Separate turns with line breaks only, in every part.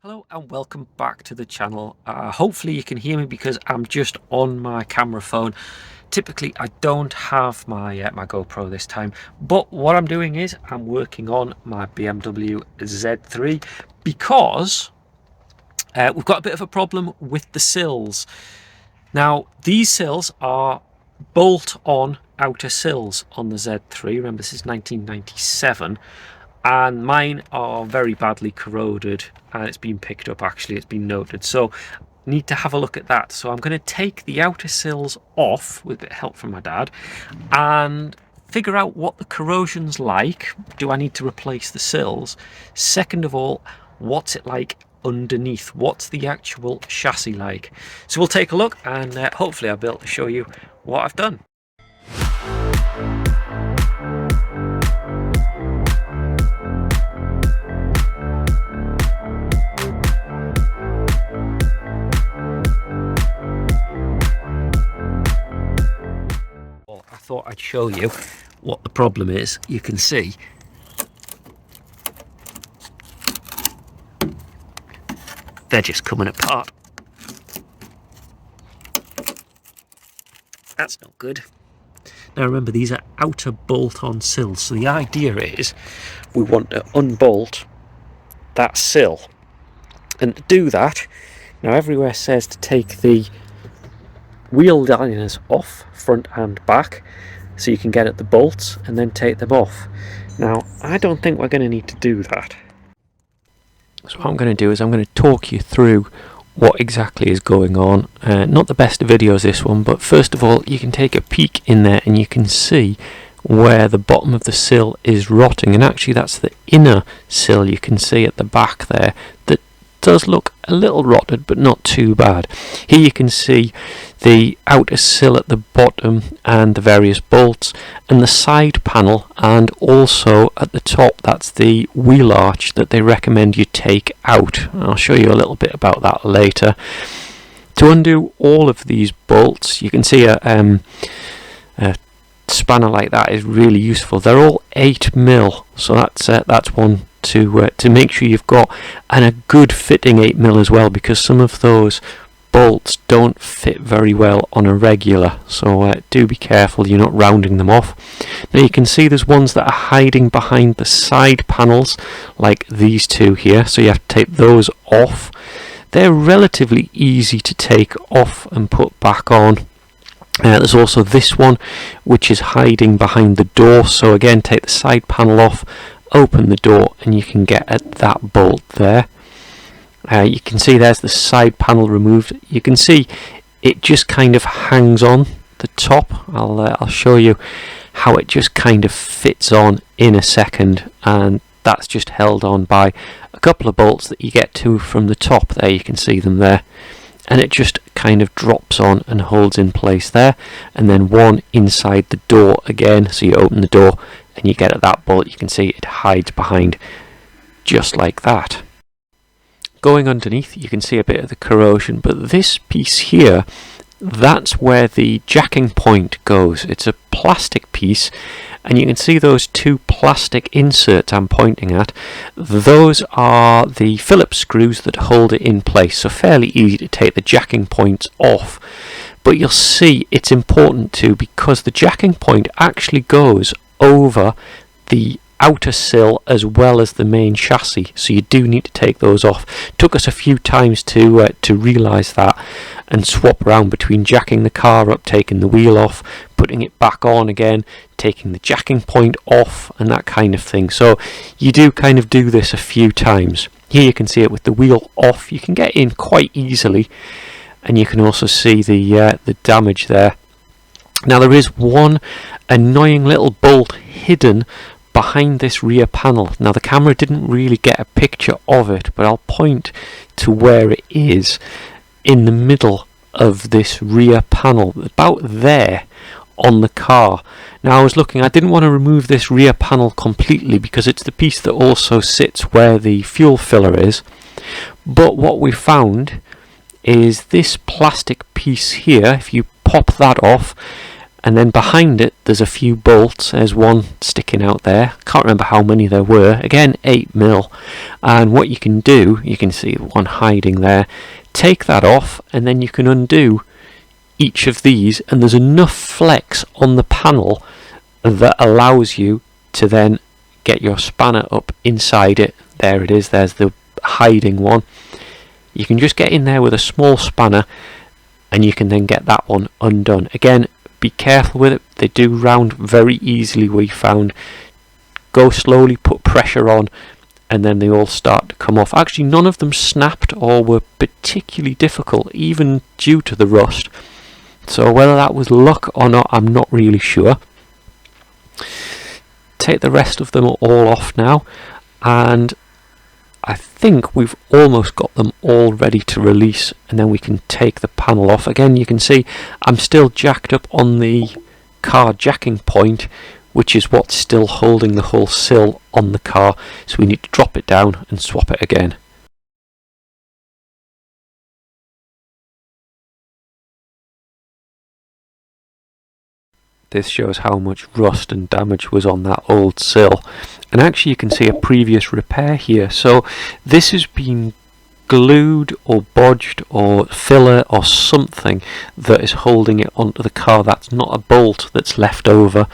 Hello and welcome back to the channel. Hopefully you can hear me because I'm just on my camera phone. Typically I don't have my my GoPro this time, but what I'm doing is I'm working on my BMW Z3 because we've got a bit of a problem with the sills. Now these sills are bolt-on outer sills on the Z3. Remember, this is 1997. And mine are very badly corroded, and it's been picked up, actually it's been noted, so need to have a look at that. So I'm going to take the outer sills off with a bit of help from my dad and figure out what the corrosion's like. Do I need to replace the sills? Second of all, what's it like underneath? What's the actual chassis like? So we'll take a look, and hopefully I'll be able to show you what I've done. I thought I'd show you what the problem is. You can see they're just coming apart. That's not good. Now remember, these are outer bolt-on sills, so the idea is we want to unbolt that sill, and to do that, now everywhere says to take the wheel liners off, front and back, so you can get at the bolts and then take them off. Now I don't think we're going to need to do that. So what I'm going to do is I'm going to talk you through what exactly is going on. Not the best of videos, this one, but first of all you can take a peek in there and you can see where the bottom of the sill is rotting, and actually that's the inner sill you can see at the back there that does look a little rotted but not too bad. Here you can see the outer sill at the bottom and the various bolts, and the side panel, and also at the top that's the wheel arch that they recommend you take out. I'll show you a little bit about that later. To undo all of these bolts, you can see a spanner like that is really useful. They're all 8mm, so that's one to make sure you've got, and a good fitting 8mm as well, because some of those bolts don't fit very well on a regular, so do be careful you're not rounding them off. Now you can see there's ones that are hiding behind the side panels, like these two here, so you have to take those off. They're relatively easy to take off and put back on. There's also this one which is hiding behind the door, so again take the side panel off, open the door, and you can get at that bolt there. You can see there's the side panel removed. You can see it just kind of hangs on the top. I'll show you how it just kind of fits on in a second, and that's just held on by a couple of bolts that you get to from the top there. You can see them there, and it just kind of drops on and holds in place there, and then one inside the door again, so you open the door and you get at that bolt. You can see it hides behind just like that. Going underneath you can see a bit of the corrosion, but this piece here, that's where the jacking point goes. It's a plastic piece, and you can see those two plastic inserts I'm pointing at. Those are the Phillips screws that hold it in place, so fairly easy to take the jacking points off. But you'll see it's important too, because the jacking point actually goes over the outer sill as well as the main chassis, so you do need to take those off. Took us a few times to realise that and swap around between jacking the car up, taking the wheel off, putting it back on again, taking the jacking point off, and that kind of thing. So you do kind of do this a few times. Here you can see it with the wheel off, you can get in quite easily, and you can also see the damage there. Now there is one annoying little bolt hidden behind this rear panel. Now the camera didn't really get a picture of it, but I'll point to where it is in the middle of this rear panel, about there on the car. Now I was looking, I didn't want to remove this rear panel completely because it's the piece that also sits where the fuel filler is, but what we found is this plastic piece here. If you pop that off, and then behind it there's a few bolts. There's one sticking out there, can't remember how many there were, again 8mm, and what you can do, you can see one hiding there, take that off and then you can undo each of these, and there's enough flex on the panel that allows you to then get your spanner up inside it. There it is, there's the hiding one. You can just get in there with a small spanner and you can then get that one undone. Again, be careful with it, they do round very easily, we found. Go slowly, put pressure on, and then they all start to come off. Actually, none of them snapped or were particularly difficult, even due to the rust. So whether that was luck or not, I'm not really sure. Take the rest of them all off now, and I think we've almost got them all ready to release, and then we can take the panel off. Again, you can see I'm still jacked up on the car jacking point, which is what's still holding the whole sill on the car, so we need to drop it down and swap it again. This shows how much rust and damage was on that old sill, and actually you can see a previous repair here. So this has been glued or bodged or filler or something that is holding it onto the car. That's not a bolt that's left over,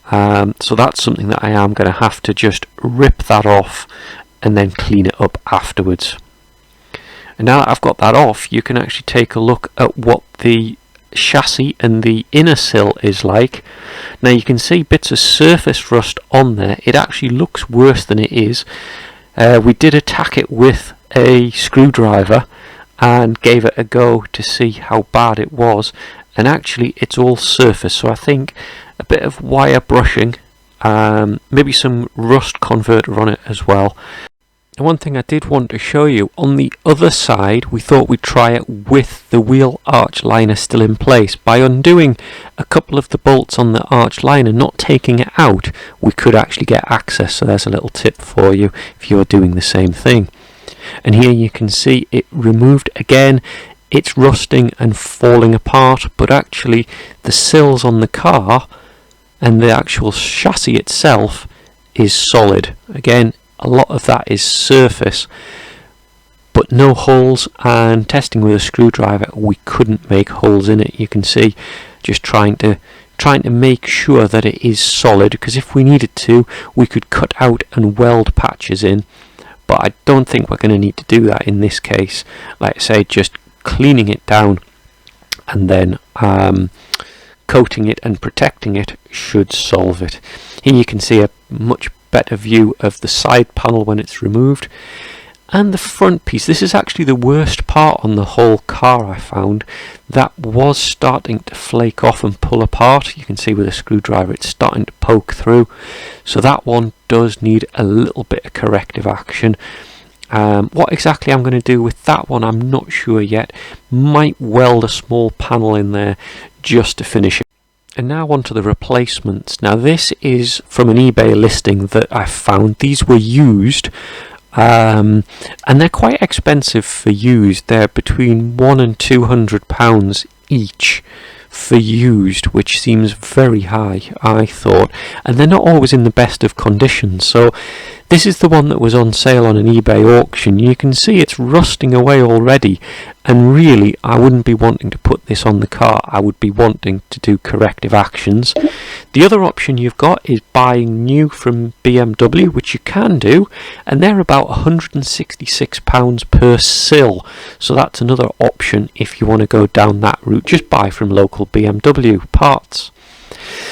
so that's something that I am going to have to just rip that off and then clean it up afterwards. And now that I've got that off, you can actually take a look at what the chassis and the inner sill is like. Now you can see bits of surface rust on there. It actually looks worse than it is. We did attack it with a screwdriver and gave it a go to see how bad it was, and actually it's all surface, so I think a bit of wire brushing, maybe some rust converter on it as well. And one thing I did want to show you, on the other side we thought we'd try it with the wheel arch liner still in place. By undoing a couple of the bolts on the arch liner, not taking it out, we could actually get access. So there's a little tip for you if you're doing the same thing. And here you can see it removed again. It's rusting and falling apart, but actually the sills on the car and the actual chassis itself is solid. Again, a lot of that is surface, but no holes, and testing with a screwdriver we couldn't make holes in it. You can see just trying to make sure that it is solid, because if we needed to we could cut out and weld patches in, but I don't think we're going to need to do that in this case. Like I say, just cleaning it down and then coating it and protecting it should solve it. Here you can see a much better view of the side panel when it's removed, and the front piece. This is actually the worst part on the whole car, I found. That was starting to flake off and pull apart. You can see with a screwdriver it's starting to poke through, so that one does need a little bit of corrective action. What exactly I'm going to do with that one I'm not sure yet. Might weld a small panel in there just to finish it. And now on to the replacements. Now this is from an eBay listing that I found. These were used, and they're quite expensive for used. They're between £100 and £200 each for used, which seems very high, I thought, and they're not always in the best of conditions. So this is the one that was on sale on an eBay auction. You can see it's rusting away already, and really I wouldn't be wanting to put this on the car. I would be wanting to do corrective actions. The other option you've got is buying new from BMW, which you can do, and they're about £166 per sill, so that's another option if you want to go down that route. Just buy from local BMW parts.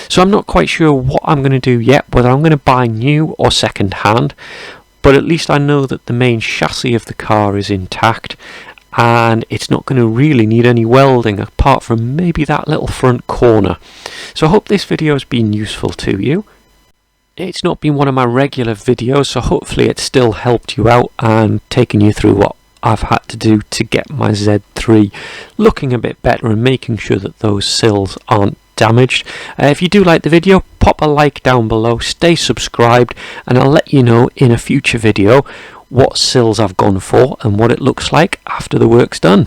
So I'm not quite sure what I'm going to do yet, whether I'm going to buy new or second hand, but at least I know that the main chassis of the car is intact, and it's not going to really need any welding apart from maybe that little front corner. So I hope this video has been useful to you. It's not been one of my regular videos, so hopefully it's still helped you out and taken you through what I've had to do to get my Z3 looking a bit better and making sure that those sills aren't damaged. If you do like the video, pop a like down below, stay subscribed, and I'll let you know in a future video what sills I've gone for and what it looks like after the work's done.